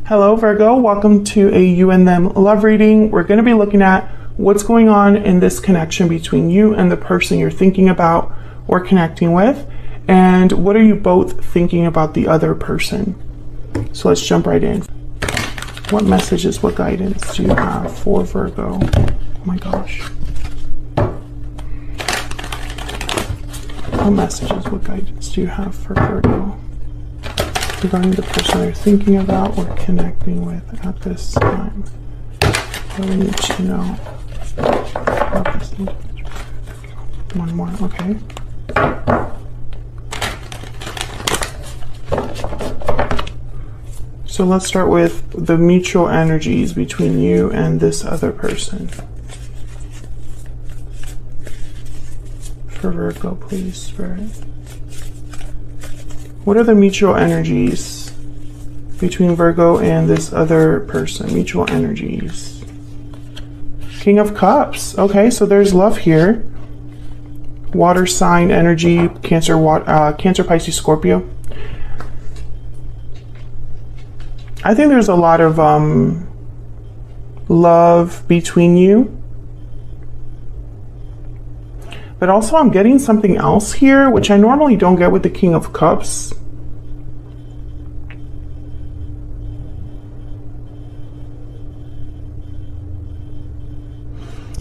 Hello Virgo, welcome to a you and them love reading. We're going to be looking at what's going on in this connection between you and the person you're thinking about or connecting with, and what are you both thinking about the other person. So let's jump right in. What messages, what guidance do you have for Virgo? Oh my gosh. What messages, what guidance do you have for Virgo regarding the person they're thinking about or connecting with at this time? What do we need to know about this individual? One more, okay. So let's start with the mutual energies between you and this other person. For Virgo, please, Spirit. What are the mutual energies between Virgo and this other person? Mutual energies. King of Cups. Okay, so there's love here. Water sign energy, Cancer, Pisces, Scorpio. I think there's a lot of love between you. But also I'm getting something else here, which I normally don't get with the King of Cups.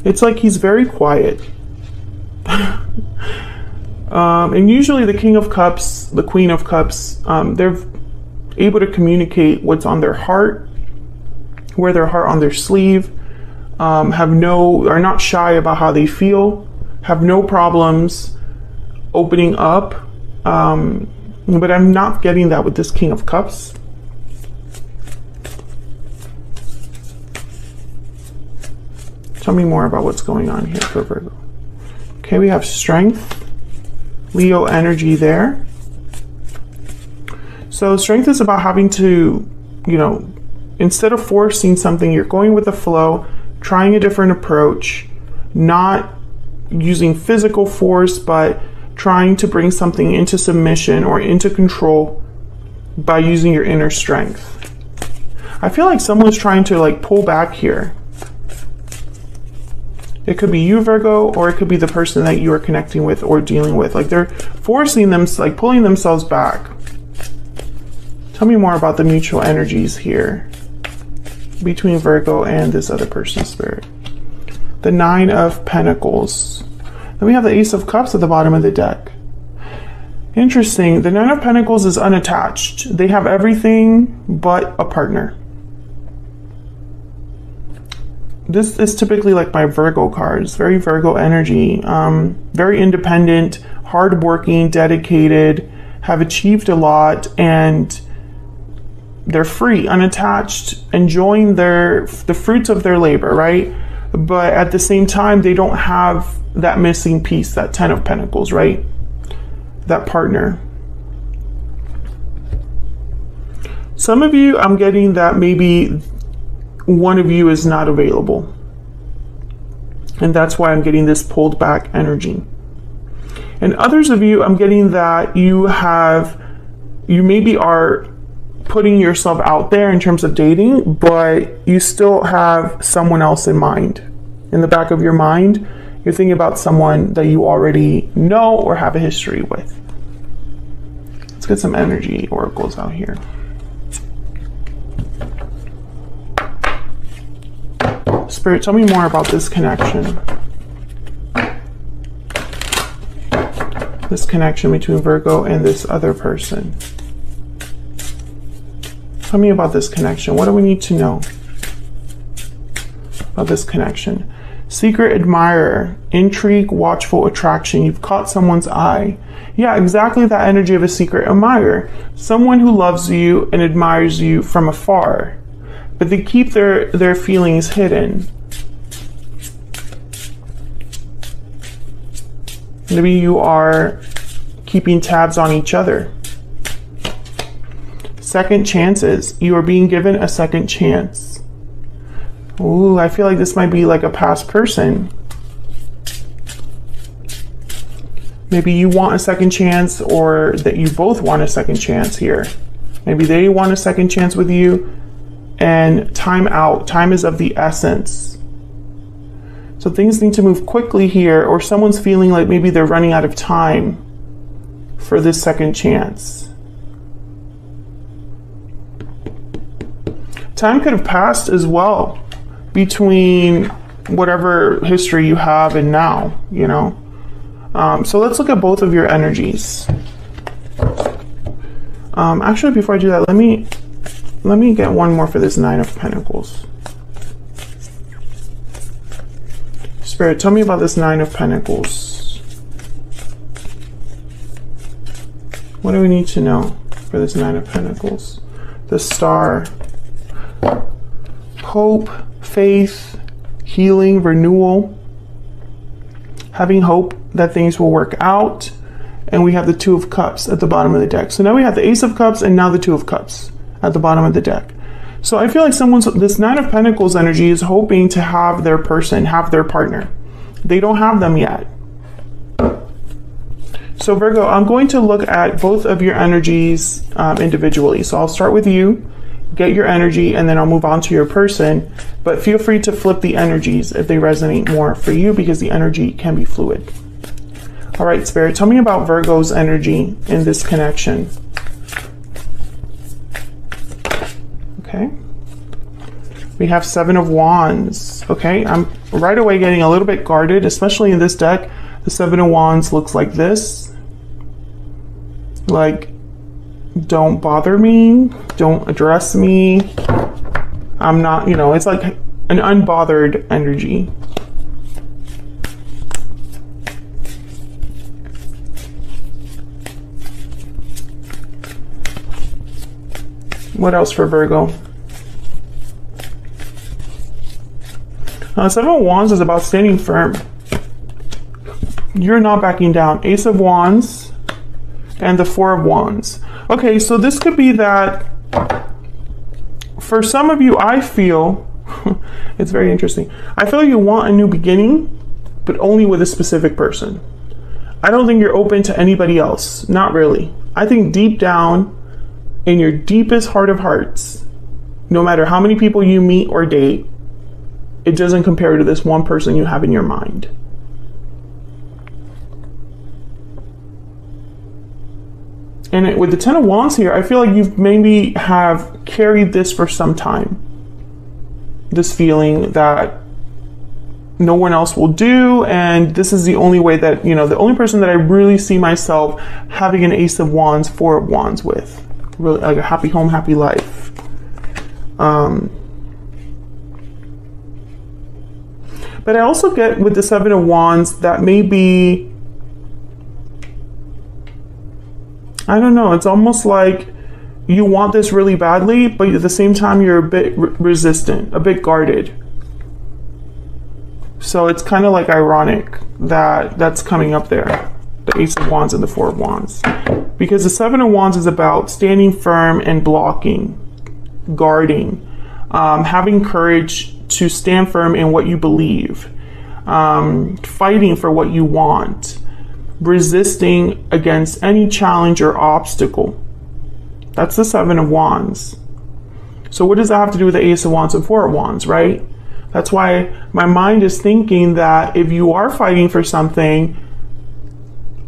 It's like he's very quiet. And usually the King of Cups, the Queen of Cups, they're able to communicate what's on their heart, wear their heart on their sleeve, are not shy about how they feel, have no problems opening up, but I'm not getting that with this King of Cups. Tell me more about what's going on here for Virgo. Okay, we have strength, Leo energy there. So strength is about having to, instead of forcing something, you're going with the flow, trying a different approach, not using physical force, but trying to bring something into submission or into control by using your inner strength. I feel like someone's trying to pull back here. It could be you, Virgo, or it could be the person that you are connecting with or dealing with. Like they're forcing them, pulling themselves back. Tell me more about the mutual energies here between Virgo and this other person's spirit. The Nine of Pentacles. Then we have the Ace of Cups at the bottom of the deck. Interesting. The Nine of Pentacles is unattached. They have everything but a partner. This is typically like my Virgo cards. Very Virgo energy. Very independent, hardworking, dedicated, have achieved a lot, and they're free, unattached, enjoying the fruits of their labor, right? But at the same time, they don't have that missing piece, that 10 of Pentacles, right? That partner. Some of you, I'm getting that maybe one of you is not available. And that's why I'm getting this pulled back energy. And others of you, I'm getting that you maybe are putting yourself out there in terms of dating, but you still have someone else in mind. In the back of your mind, you're thinking about someone that you already know or have a history with. Let's get some energy oracles out here. Spirit, tell me more about this connection. This connection between Virgo and this other person. Tell me about this connection. What do we need to know about this connection? Secret admirer, intrigue, watchful attraction. You've caught someone's eye. Yeah, exactly that energy of a secret admirer. Someone who loves you and admires you from afar, but they keep their feelings hidden. Maybe you are keeping tabs on each other. Second chances. You are being given a second chance. Ooh, I feel like this might be like a past person. Maybe you want a second chance, or that you both want a second chance here. Maybe they want a second chance with you, and time out. Time is of the essence. So things need to move quickly here, or someone's feeling like maybe they're running out of time for this second chance. Time could have passed as well between whatever history you have and now, you know. So let's look at both of your energies. Actually, before I do that, let me get one more for this Nine of Pentacles. Spirit, tell me about this Nine of Pentacles. What do we need to know for this Nine of Pentacles? The Star. Hope, faith, healing, renewal, having hope that things will work out. And we have the Two of Cups at the bottom of the deck. So now we have the Ace of Cups and now the Two of Cups at the bottom of the deck. So I feel like this Nine of Pentacles energy is hoping to have their person, have their partner. They don't have them yet. So Virgo, I'm going to look at both of your energies individually. So I'll start with you, get your energy, and then I'll move on to your person. But feel free to flip the energies if they resonate more for you, because the energy can be fluid. All right, Spirit, tell me about Virgo's energy in this connection. Okay. We have Seven of Wands. Okay, I'm right away getting a little bit guarded, especially in this deck. The Seven of Wands looks like this. Like, don't bother me, don't address me. I'm not, you know, it's like an unbothered energy. What else for Virgo? Seven of Wands is about standing firm. You're not backing down. Ace of Wands and the Four of Wands. Okay, so this could be that for some of you, I feel, it's very interesting. I feel you want a new beginning, but only with a specific person. I don't think you're open to anybody else. Not really. I think deep down, in your deepest heart of hearts, no matter how many people you meet or date, it doesn't compare to this one person you have in your mind. And with the Ten of Wands here, I feel like you've maybe have carried this for some time. This feeling that no one else will do, and this is the only way that, you know, the only person that I really see myself having an Ace of Wands, Four of Wands with. Really, like a happy home, happy life. But I also get with the Seven of Wands that maybe, I don't know, it's almost like you want this really badly, but at the same time you're a bit resistant, a bit guarded. So it's kind of like ironic that that's coming up there, the Ace of Wands and the Four of Wands. Because the Seven of Wands is about standing firm and blocking, guarding, having courage to stand firm in what you believe, fighting for what you want, resisting against any challenge or obstacle. That's the Seven of Wands. So what does that have to do with the Ace of Wands and Four of Wands, right? That's why my mind is thinking that if you are fighting for something,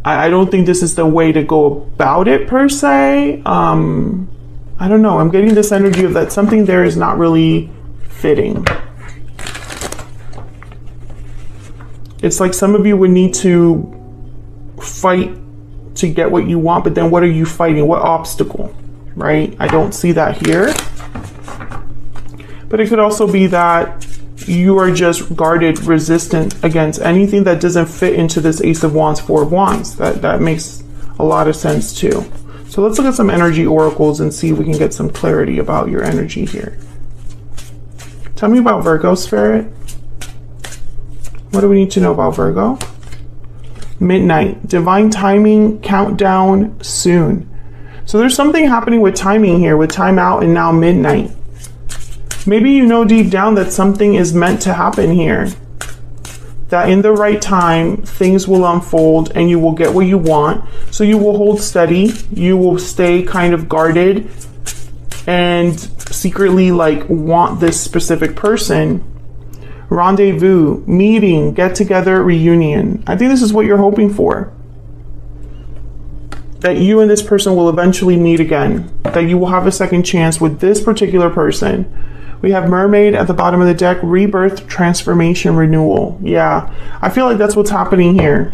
I don't think this is the way to go about it per se. I don't know. I'm getting this energy of that something there is not really fitting. It's like some of you would need to fight to get what you want, but then what are you fighting? What obstacle, right? I don't see that here. But it could also be that you are just guarded, resistant against anything that doesn't fit into this Ace of Wands, Four of Wands. That makes a lot of sense too. So let's look at some energy oracles and see if we can get some clarity about your energy here. Tell me about Virgo, Spirit. What do we need to know about Virgo? Midnight, divine timing, countdown, soon. So there's something happening with timing here, with time out and now midnight. Maybe you know deep down that something is meant to happen here. That in the right time, things will unfold and you will get what you want. So you will hold steady. You will stay kind of guarded and secretly like want this specific person. Rendezvous, meeting, get together, reunion. I think this is what you're hoping for. That you and this person will eventually meet again. That you will have a second chance with this particular person. We have Mermaid at the bottom of the deck, rebirth, transformation, renewal. Yeah, I feel like that's what's happening here.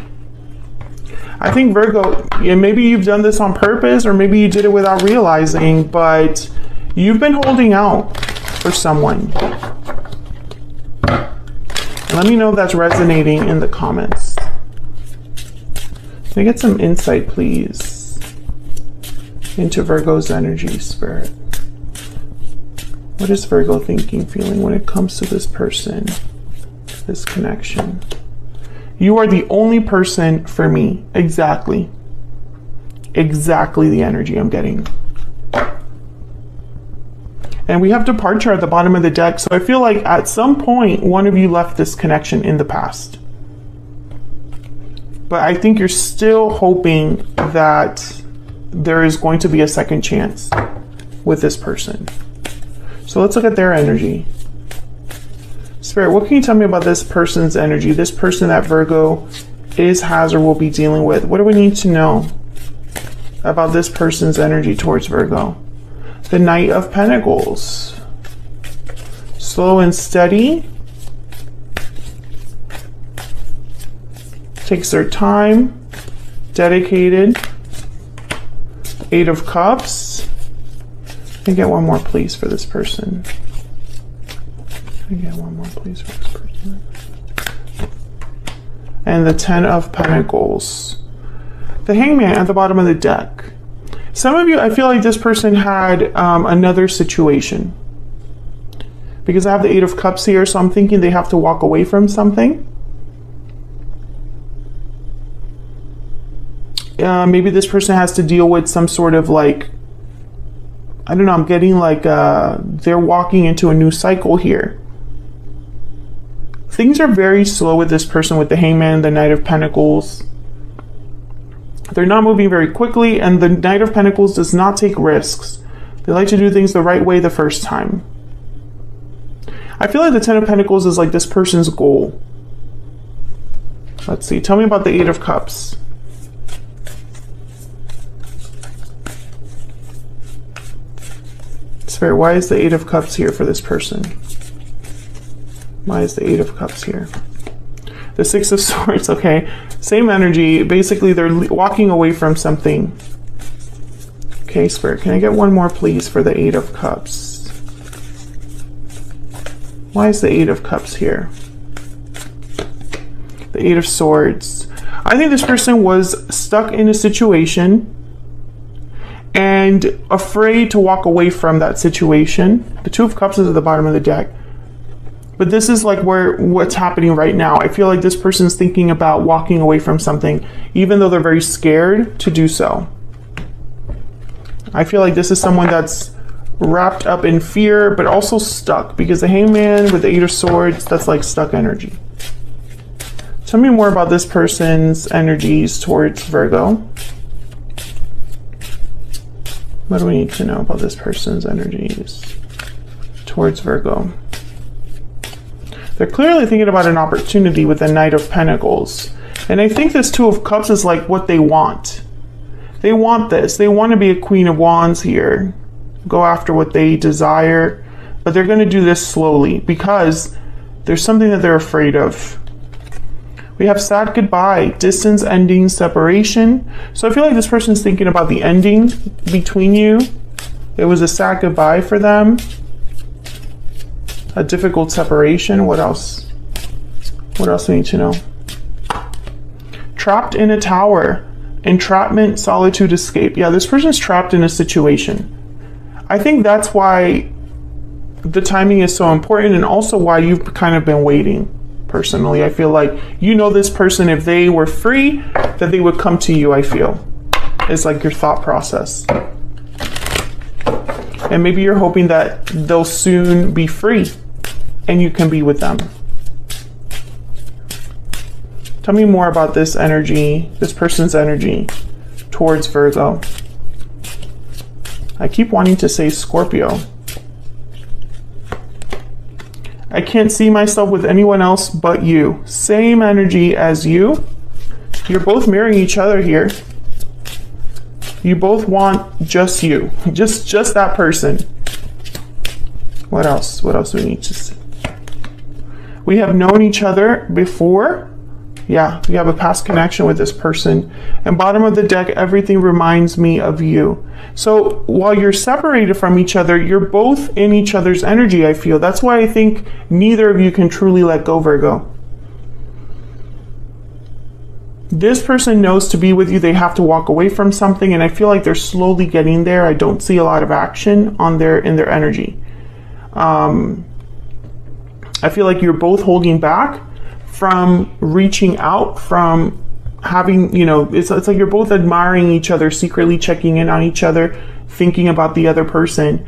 I think Virgo, and maybe you've done this on purpose, or maybe you did it without realizing, but you've been holding out for someone. Let me know if that's resonating in the comments. Can I get some insight, please, into Virgo's energy, Spirit? What is Virgo thinking, feeling when it comes to this person, this connection? You are the only person for me. Exactly. Exactly the energy I'm getting. And we have departure at the bottom of the deck. So I feel like at some point, one of you left this connection in the past. But I think you're still hoping that there is going to be a second chance with this person. So let's look at their energy. Spirit, what can you tell me about this person's energy? This person that Virgo is, has, or will be dealing with. What do we need to know about this person's energy towards Virgo? The Knight of Pentacles. Slow and steady. Takes their time. Dedicated. Eight of Cups. Can I get one more, please, for this person? Can I get one more, please, for this person? And the Ten of Pentacles. The Hangman at the bottom of the deck. Some of you, I feel like this person had another situation. Because I have the Eight of Cups here, so I'm thinking they have to walk away from something. Maybe this person has to deal with some sort of like, I don't know, I'm getting like they're walking into a new cycle here. Things are very slow with this person with the Hangman, the Knight of Pentacles. They're not moving very quickly, and the Knight of Pentacles does not take risks. They like to do things the right way the first time. I feel like the Ten of Pentacles is like this person's goal. Let's see. Tell me about the Eight of Cups. Spirit, why is the Eight of Cups here for this person? Why is the Eight of Cups here? The Six of Swords, okay. Same energy. Basically, they're walking away from something. Okay, Spirit, can I get one more, please, for the Eight of Cups? Why is the Eight of Cups here? The Eight of Swords. I think this person was stuck in a situation and afraid to walk away from that situation. The Two of Cups is at the bottom of the deck. But this is like what's happening right now. I feel like this person's thinking about walking away from something, even though they're very scared to do so. I feel like this is someone that's wrapped up in fear, but also stuck, because the Hangman with the Eight of Swords, that's like stuck energy. Tell me more about this person's energies towards Virgo. What do we need to know about this person's energies towards Virgo? They're clearly thinking about an opportunity with the Knight of Pentacles. And I think this Two of Cups is like what they want. They want this. They want to be a Queen of Wands here. Go after what they desire. But they're going to do this slowly because there's something that they're afraid of. We have sad goodbye, distance, ending, separation. So I feel like this person's thinking about the ending between you. It was a sad goodbye for them. A difficult separation. What else? What else do we need to know? Trapped in a tower. Entrapment, solitude, escape. Yeah, this person's trapped in a situation. I think that's why the timing is so important, and also why you've kind of been waiting. Personally, I feel like you know this person, if they were free, that they would come to you, I feel. It's like your thought process. And maybe you're hoping that they'll soon be free and you can be with them. Tell me more about this energy, this person's energy towards Virgo. I keep wanting to say Scorpio. I can't see myself with anyone else but you. Same energy as you. You're both mirroring each other here. You both want just you. Just that person. What else? What else do we need to see? We have known each other before. Yeah, we have a past connection with this person. And bottom of the deck, everything reminds me of you. So while you're separated from each other, you're both in each other's energy, I feel. That's why I think neither of you can truly let go, Virgo. This person knows to be with you, they have to walk away from something, and I feel like they're slowly getting there. I don't see a lot of action in their energy. I feel like you're both holding back from reaching out, from having, you know, it's like you're both admiring each other, secretly checking in on each other, thinking about the other person,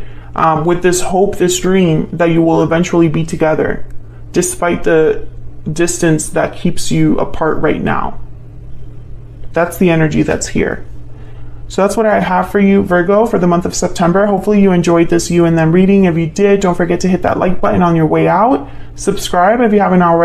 with this hope, this dream that you will eventually be together, despite the distance that keeps you apart right now. That's the energy that's here. So that's what I have for you, Virgo, for the month of September. Hopefully you enjoyed this you and them reading. If you did, don't forget to hit that like button on your way out. Subscribe if you haven't already.